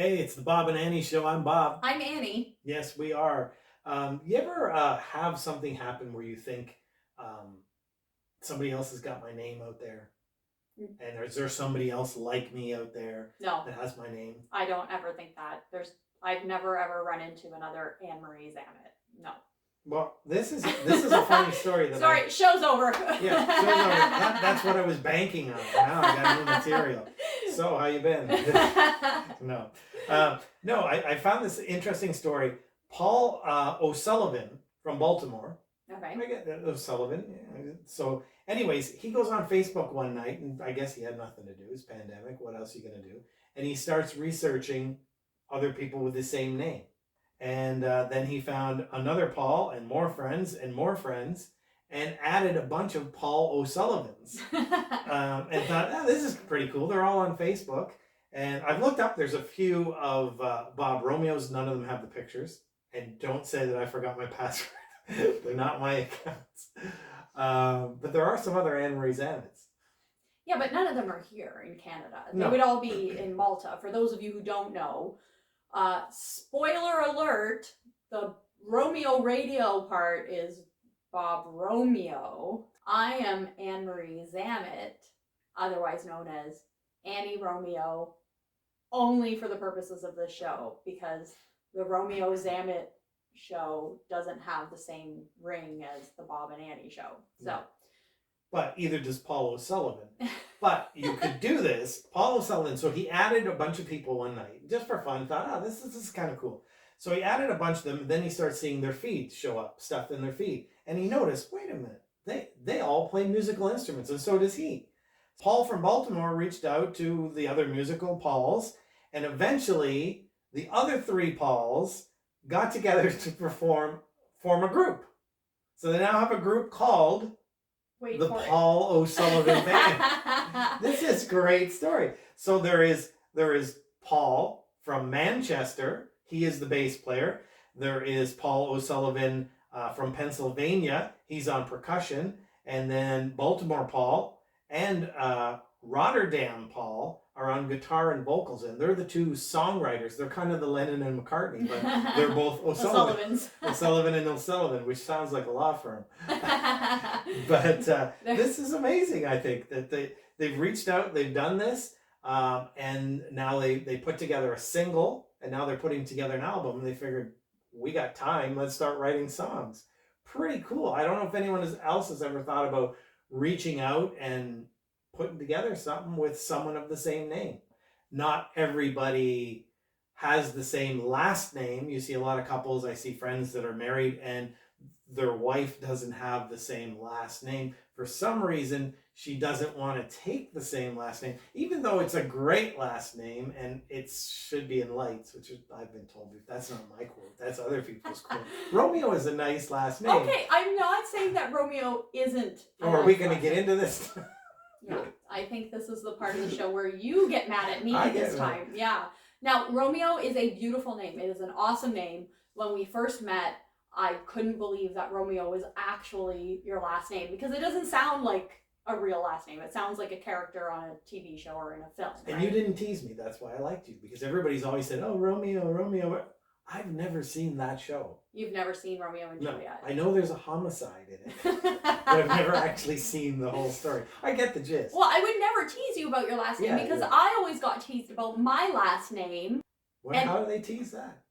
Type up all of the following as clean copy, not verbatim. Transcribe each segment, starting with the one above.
Hey, it's the Bob and Annie Show. I'm Bob. I'm Annie. Yes, we are. You ever have something happen where you think somebody else has got my name out there? And is there somebody else like me out there No, that has my name? I don't ever think that. I've never ever run into another Anne Marie Zamet. No. Well, this is a funny story. Sorry, show's over. Yeah, show's over. That's what I was banking on. Now I got new material. So, how you been? No. No, I found this interesting story. Paul O'Sullivan from Baltimore. Okay. I get that, O'Sullivan. Yeah. So, anyways, he goes on Facebook one night, and I guess he had nothing to do. It's pandemic. What else are you going to do? And he starts researching other people with the same name. And then he found another Paul and more friends, and added a bunch of Paul O'Sullivans. And thought, this is pretty cool. They're all on Facebook. And I've looked up, there's a few of Bob Romeo's. None of them have the pictures. And don't say that I forgot my password. They're not my accounts. But there are some other Anne Marie Zamets. Yeah, but none of them are here in Canada. They No. would all be in Malta. For those of you who don't know, spoiler alert, the Romeo Radio part is Bob Romeo. I am Anne Marie Zamet, otherwise known as Annie Romeo, only for the purposes of this show, because the Romeo Zamet show doesn't have the same ring as the Bob and Annie show. So, but either does Paul O'Sullivan. But you could do this. Paul O'Sullivan, so he added a bunch of people one night, just for fun, thought, this is kind of cool. So he added a bunch of them, and then he starts seeing their feeds show up, stuff in their feed. And he noticed, wait a minute, they all play musical instruments, and so does he. Paul from Baltimore reached out to the other musical Pauls, and eventually the other three Pauls got together to form a group. So they now have a group called the Paul O'Sullivan Band. This is a great story. So there is Paul from Manchester. He is the bass player. There is Paul O'Sullivan from Pennsylvania. He's on percussion. And then Baltimore Paul and Rotterdam Paul are on guitar and vocals, and they're the two songwriters. They're kind of the Lennon and McCartney, but they're both O'Sullivans. O'Sullivan and O'Sullivan, which sounds like a law firm. But this is amazing, I think, that they've reached out, they've done this, and now they put together a single, and now they're putting together an album, and they figured, we got time, let's start writing songs. Pretty cool. I don't know if anyone else has ever thought about reaching out and putting together something with someone of the same name. Not everybody has the same last name. You see a lot of couples, I see friends that are married and their wife doesn't have the same last name. For some reason, she doesn't want to take the same last name, even though it's a great last name and it should be in lights, which I've been told, that's not my quote, that's other people's quote. Romeo is a nice last name. Okay, I'm not saying that Romeo isn't. Or are we going to get into this? Yeah, I think this is the part of the show where you get mad at me this time. Yeah. Now, Romeo is a beautiful name. It is an awesome name. When we first met, I couldn't believe that Romeo was actually your last name, because it doesn't sound like a real last name. It sounds like a character on a TV show or in a film. And right? you didn't tease me. That's why I liked you, because everybody's always said, oh, Romeo, Romeo. I've never seen that show. You've never seen Romeo and Juliet? I know there's a homicide in it, but I've never actually seen the whole story. I get the gist. Well, I would never tease you about your last name, because I always got teased about my last name. How do they tease that?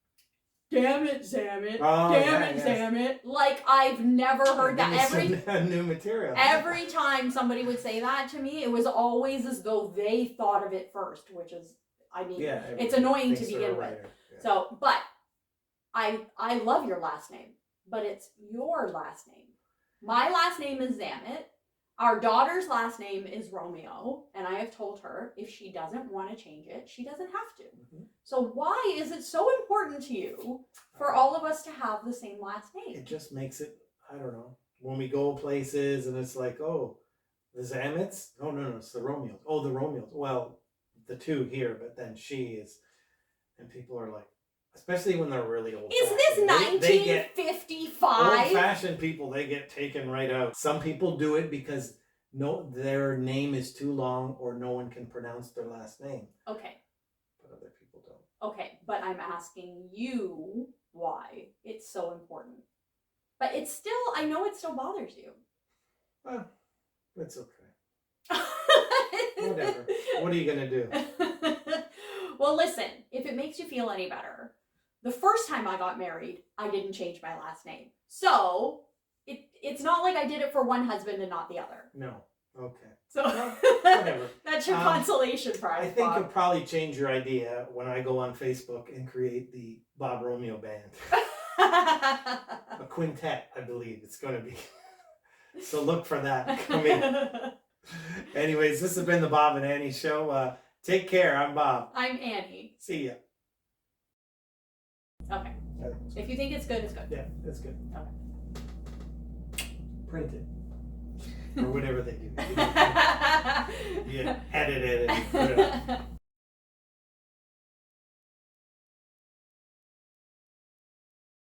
Damn it, Zamet. Oh, Damn it, Zamet. Like, I've never heard that. New material. Every time somebody would say that to me, it was always as though they thought of it first, which is, I mean, it's annoying to begin with. Yeah. So, but I love your last name, but it's your last name. My last name is Zamet. Our daughter's last name is Romeo, and I have told her if she doesn't want to change it, she doesn't have to. Mm-hmm. So why is it so important to you for all of us to have the same last name? It just makes it, I don't know, when we go places and it's like, oh, the Zamets? Oh, no, it's the Romeos. Oh, the Romeos. Well, the two here, but then she is, and people are like, especially when they're really old. Is this 1955? Old-fashioned people, they get taken right out. Some people do it because their name is too long or no one can pronounce their last name. Okay. But other people don't. Okay, but I'm asking you why it's so important. But it's still, I know it still bothers you. Well, it's okay. Whatever. What are you going to do? Well, listen, if it makes you feel any better, the first time I got married, I didn't change my last name. So, it's not like I did it for one husband and not the other. No. Okay. So, well, whatever. That's your consolation prize. I think you'll probably change your idea when I go on Facebook and create the Bob Romeo Band. A quintet, I believe it's going to be. So look for that coming. Anyways, this has been the Bob and Annie Show. Take care. I'm Bob. I'm Annie. See ya. Okay. If you think it's good, it's good. Yeah, it's good. Okay. Print it. Or whatever they do. You edit it and put it up.